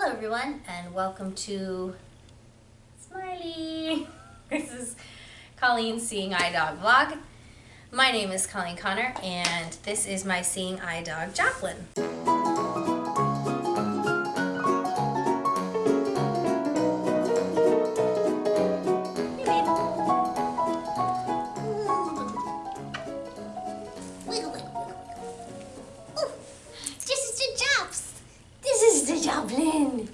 Hello everyone and welcome to Smiley. This is Colleen's Seeing Eye Dog vlog. My name is Colleen Connor and this is my Seeing Eye Dog Joplin. Hey babe. Wiggle, wiggle, wiggle, wiggle. Ooh, this is the Jops. This is the Joplin.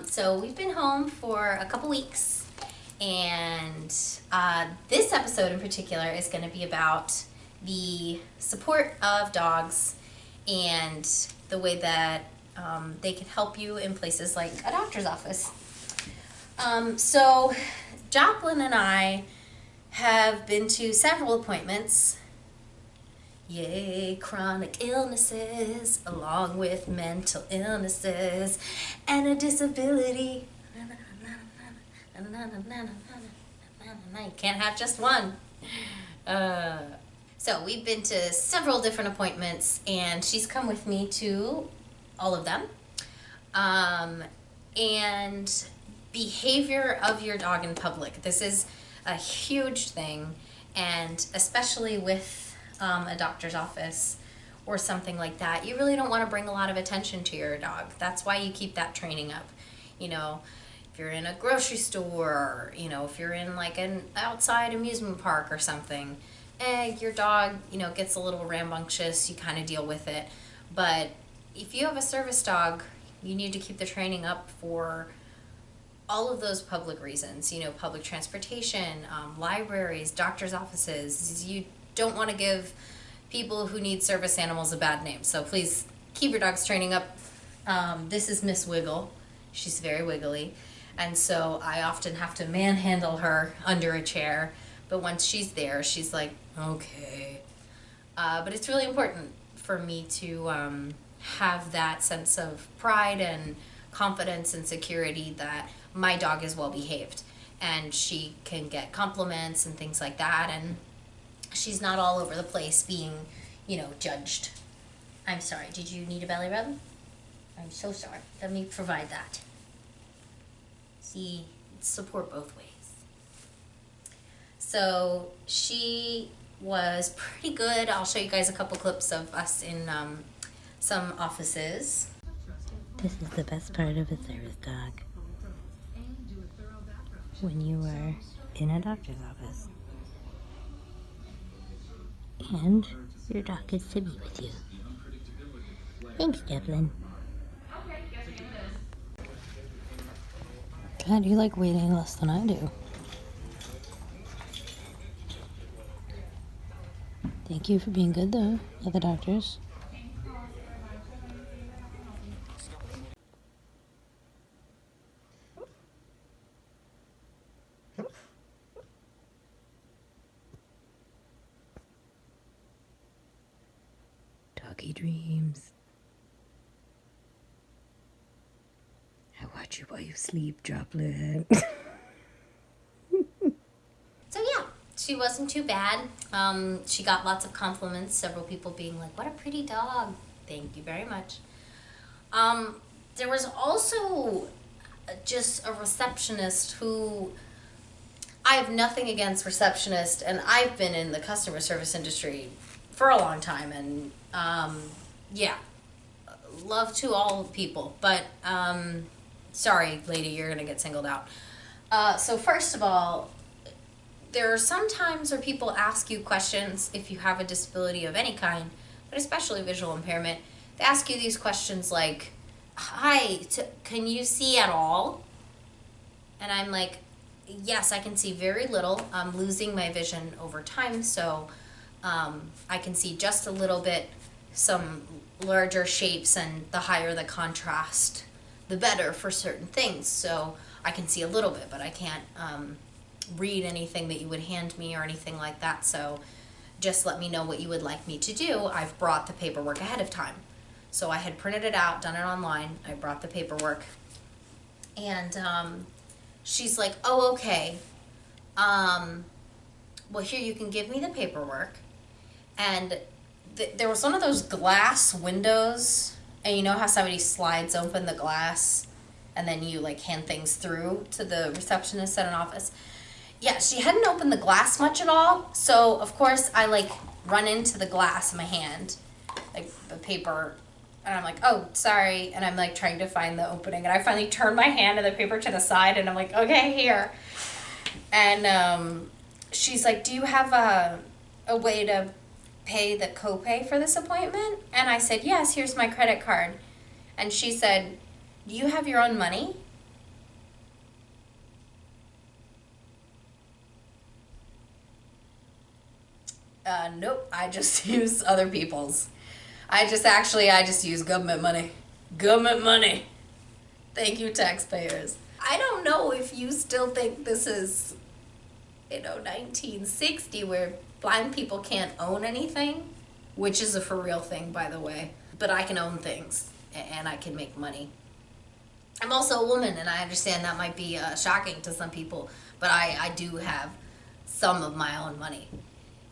So we've been home for a couple weeks, and this episode in particular is going to be about the support of dogs and the way that they can help you in places like a doctor's office. So Joplin and I have been to several appointments. Yay, chronic illnesses, along with mental illnesses, and a disability. You can't have just one. So we've been to several different appointments, and she's come with me to all of them. And behavior of your dog in public. This is a huge thing, and especially with a doctor's office or something like that, you really don't want to bring a lot of attention to your dog. That's why you keep that training up. You know, if you're in a grocery store, you know, if you're in like an outside amusement park or something, your dog, you know, gets a little rambunctious, you kind of deal with it. But if you have a service dog, you need to keep the training up for all of those public reasons, you know, public transportation, libraries, doctor's offices. You don't want to give people who need service animals a bad name. So please keep your dog's training up. This is Miss Wiggle. She's very wiggly. And so I often have to manhandle her under a chair. But once she's there, she's like, okay. But it's really important for me to have that sense of pride and confidence and security that my dog is well behaved. And she can get compliments and things like that. And she's not all over the place being, you know, judged. I'm sorry, did you need a belly rub? I'm so sorry. Let me provide that. See, support both ways. So she was pretty good. I'll show you guys a couple clips of us in some offices. This is the best part of a service dog. When you are in a doctor's office. And your dog gets to be with you. Thanks, Joplin. God, you like waiting less than I do. Thank you for being good, though, at the doctor's. Doggy dreams. I watch you while you sleep, Joplin. So yeah, she wasn't too bad. She got lots of compliments, several people being like, what a pretty dog. Thank you very much. There was also just a receptionist who, I have nothing against receptionists, and I've been in the customer service industry for a long time, and yeah, love to all people, but sorry lady, you're gonna get singled out. So first of all, there are some times where people ask you questions if you have a disability of any kind, but especially visual impairment. They ask you these questions like, hi, can you see at all? And I'm like, yes, I can see very little. I'm losing my vision over time, so I can see just a little bit, some larger shapes, and the higher the contrast, the better for certain things. So I can see a little bit, but I can't read anything that you would hand me or anything like that. So just let me know what you would like me to do. I've brought the paperwork ahead of time. So I had printed it out, done it online. I brought the paperwork. And she's like, oh, okay. Well, here, you can give me the paperwork. And there was one of those glass windows And you know how somebody slides open the glass and then you like hand things through to the receptionist at an office? Yeah, she hadn't opened the glass much at all. So of course I like run into the glass in my hand, like the paper, and I'm like, oh, sorry. And I'm like trying to find the opening. And I finally turn my hand and the paper to the side and I'm like, okay, here. And she's like, do you have a way to pay the copay for this appointment? And I said, yes, here's my credit card. And she said, do you have your own money? Nope, I just use other people's. I just use government money. Government money. Thank you, taxpayers. I don't know if you still think this is, 1960 where blind people can't own anything, which is a for real thing, by the way. But I can own things and I can make money. I'm also a woman, and I understand that might be shocking to some people, but I do have some of my own money.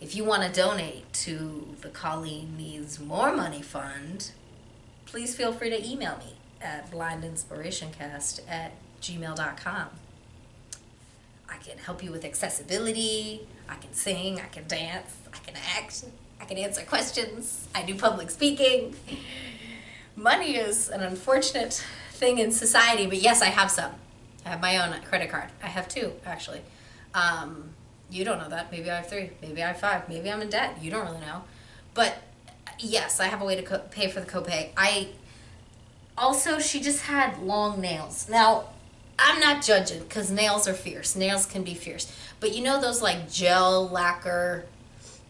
If you want to donate to the Colleen Needs More Money Fund, please feel free to email me at blindinspirationcast@gmail.com. I can help you with accessibility, I can sing, I can dance, I can act, I can answer questions, I do public speaking. Money is an unfortunate thing in society, but yes, I have some. I have my own credit card. I have two, actually. You don't know that. Maybe I have three. Maybe I have five. Maybe I'm in debt. You don't really know. But yes, I have a way to pay for the copay. She just had long nails. Now, I'm not judging because nails are fierce. Nails can be fierce. But you know those like gel lacquer,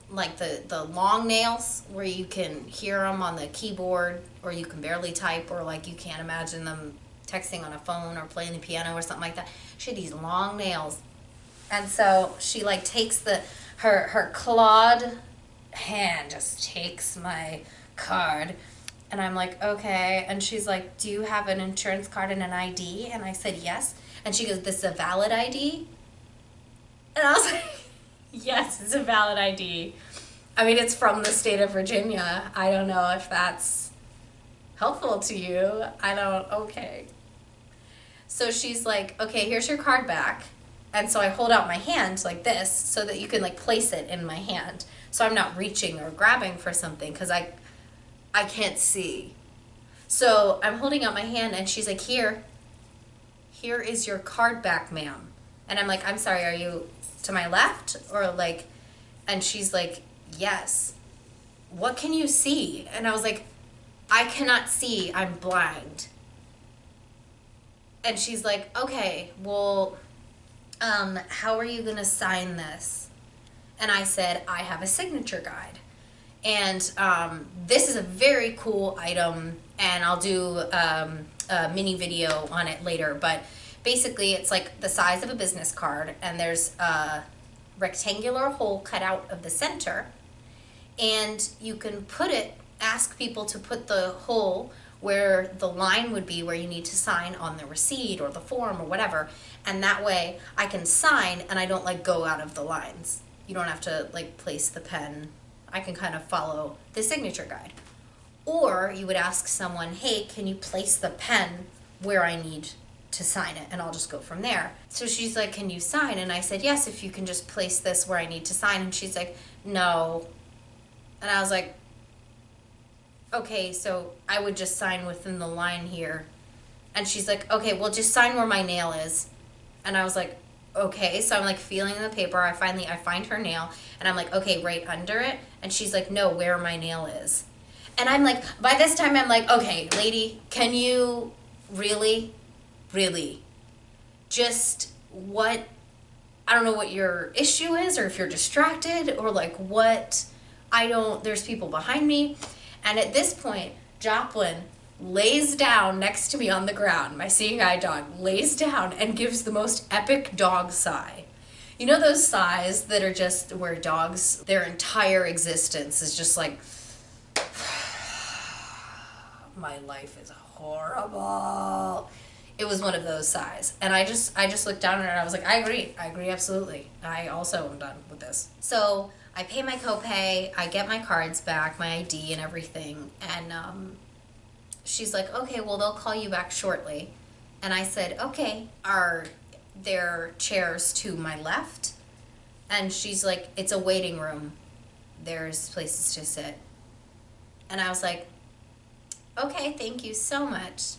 like the long nails where you can hear them on the keyboard or you can barely type or like you can't imagine them texting on a phone or playing the piano or something like that. She had these long nails. And so she like takes her clawed hand just takes my card. And I'm like, okay. And she's like, do you have an insurance card and an ID? And I said, yes. And she goes, this is a valid ID? And I was like, yes, it's a valid ID. I mean, it's from the state of Virginia. I don't know if that's helpful to you. Okay. So she's like, okay, here's your card back. And so I hold out my hand like this so that you can like place it in my hand. So I'm not reaching or grabbing for something because I can't see. So I'm holding out my hand and she's like, here is your card back, ma'am. And I'm like, I'm sorry, are you to my left? Or like, and she's like, yes. What can you see? And I was like, I cannot see, I'm blind. And she's like, okay, well, how are you gonna sign this? And I said, I have a signature guide. And this is a very cool item, and I'll do a mini video on it later, but basically it's like the size of a business card, and there's a rectangular hole cut out of the center, and you can ask people to put the hole where the line would be where you need to sign on the receipt or the form or whatever, and that way I can sign and I don't like go out of the lines. You don't have to like place the pen. I can kind of follow the signature guide. Or you would ask someone, hey, can you place the pen where I need to sign it? And I'll just go from there. So she's like, can you sign? And I said, yes, if you can just place this where I need to sign. And she's like, no. And I was like, okay, so I would just sign within the line here. And she's like, okay, well, just sign where my nail is. And I was like, okay. So I'm like feeling the paper. I find her nail and I'm like, okay, right under it. And she's like, no, where my nail is. And I'm like, by this time I'm like, okay, lady, can you really just I don't know what your issue is or if you're distracted or like what, there's people behind me. And at this point, Joplin lays down next to me on the ground. My seeing eye dog lays down and gives the most epic dog sigh. You know those sighs that are just where dogs, their entire existence is just like, my life is horrible. It was one of those sighs. And I just looked down at her and I was like, I agree absolutely. I also am done with this. So I pay my copay, I get my cards back, my ID and everything, and she's like, okay, well, they'll call you back shortly. And I said, okay, are there chairs to my left? And she's like, it's a waiting room. There's places to sit. And I was like, okay, thank you so much.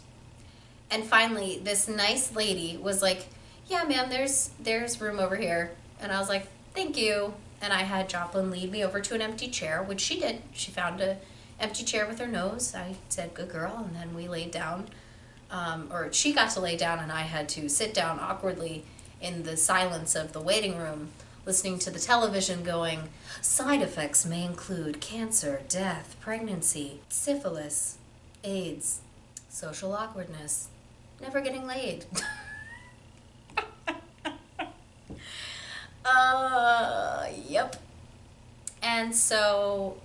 And finally, this nice lady was like, yeah, ma'am, there's room over here. And I was like, thank you. And I had Joplin lead me over to an empty chair, which she did. She found an empty chair with her nose. I said, good girl. And then we laid down. Or she got to lay down, and I had to sit down awkwardly in the silence of the waiting room, listening to the television going, side effects may include cancer, death, pregnancy, syphilis, AIDS, social awkwardness, never getting laid. Yep. And so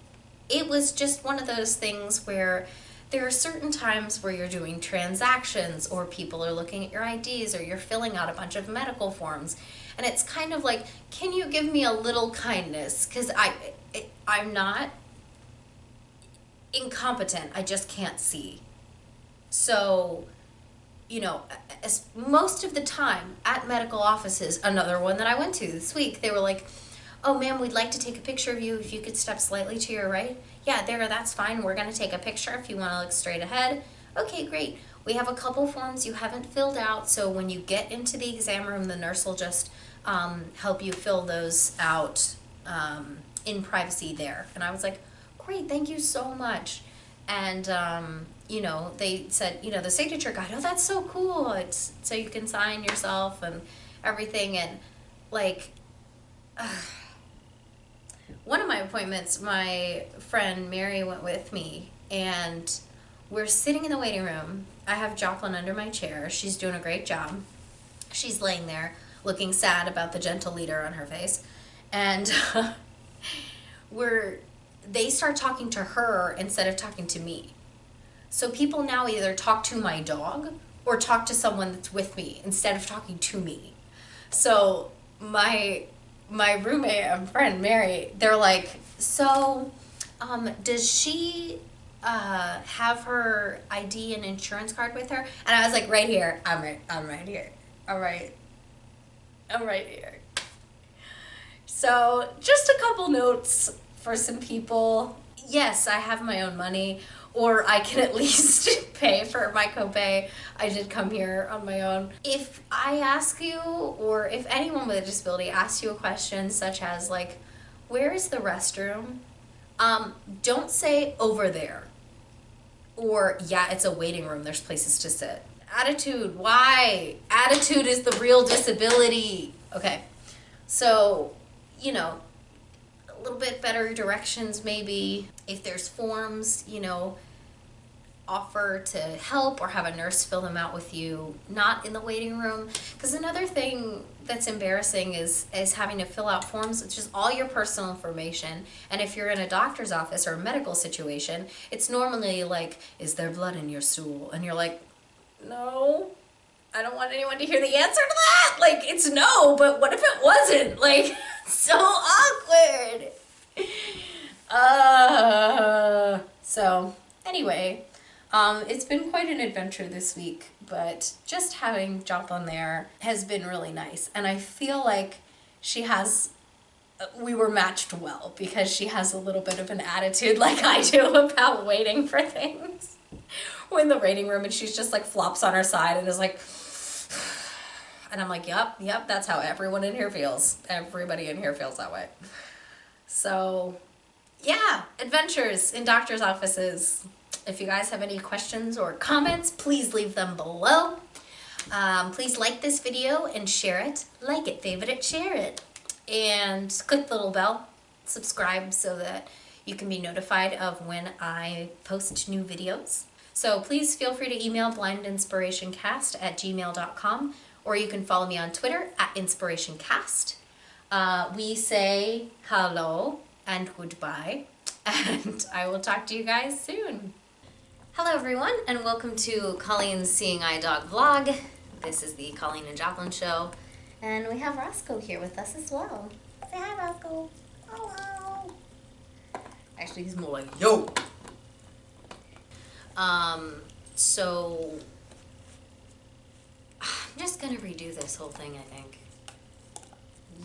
it was just one of those things where there are certain times where you're doing transactions, or people are looking at your IDs, or you're filling out a bunch of medical forms, and it's kind of like, can you give me a little kindness? Because I'm not incompetent, I just can't see. So, you know, most of the time at medical offices, another one that I went to this week, they were like, oh, ma'am, we'd like to take a picture of you if you could step slightly to your right. Yeah, that's fine. We're going to take a picture if you want to look straight ahead. Okay, great. We have a couple forms you haven't filled out, so when you get into the exam room, the nurse will just help you fill those out in privacy there. And I was like, great, thank you so much. And, you know, they said, you know, the signature guide, oh, that's so cool. It's so you can sign yourself and everything. And, like, one of my appointments, my friend Mary went with me, and we're sitting in the waiting room. I have Joplin under my chair. She's doing a great job. She's laying there looking sad about the gentle leader on her face. And they start talking to her instead of talking to me. So people now either talk to my dog or talk to someone that's with me instead of talking to me. So my roommate and friend Mary, they're like, so does she have her ID and insurance card with her? And I was like, right here. I'm right here. I'm right here. So just a couple notes for some people. Yes, I have my own money, or I can at least pay for my copay. I did come here on my own. If I ask you, or if anyone with a disability asks you a question such as, like, where is the restroom? Don't say over there. Or, yeah, it's a waiting room, there's places to sit. Attitude, why? Attitude is the real disability. Okay, so, you know, a little bit better directions maybe. If there's forms, you know, offer to help or have a nurse fill them out with you, not in the waiting room. Because another thing that's embarrassing is having to fill out forms, which is all your personal information. And if you're in a doctor's office or a medical situation, it's normally like, is there blood in your stool? And you're like, no, I don't want anyone to hear the answer to that. Like, it's no, but what if it wasn't? Like, so awkward. So anyway, it's been quite an adventure this week, but just having Joplin there has been really nice. And I feel like we were matched well, because she has a little bit of an attitude like I do about waiting for things. We're in the waiting room and she's just like flops on her side and is like, and I'm like, yep, that's how everyone in here feels. Everybody in here feels that way. So yeah, adventures in doctor's offices. If you guys have any questions or comments, please leave them below. Please like this video and share it. Like it, favorite it, share it. And click the little bell, subscribe, so that you can be notified of when I post new videos. So please feel free to email blindinspirationcast@gmail.com, or you can follow me on Twitter @inspirationcast. We say hello and goodbye, and I will talk to you guys soon. Hello everyone, and welcome to Colleen's Seeing Eye Dog vlog. This is the Colleen and Joplin show, and we have Roscoe here with us as well. Say hi, Roscoe. Hello. Actually, he's more like, yo. So I'm just gonna redo this whole thing, I think.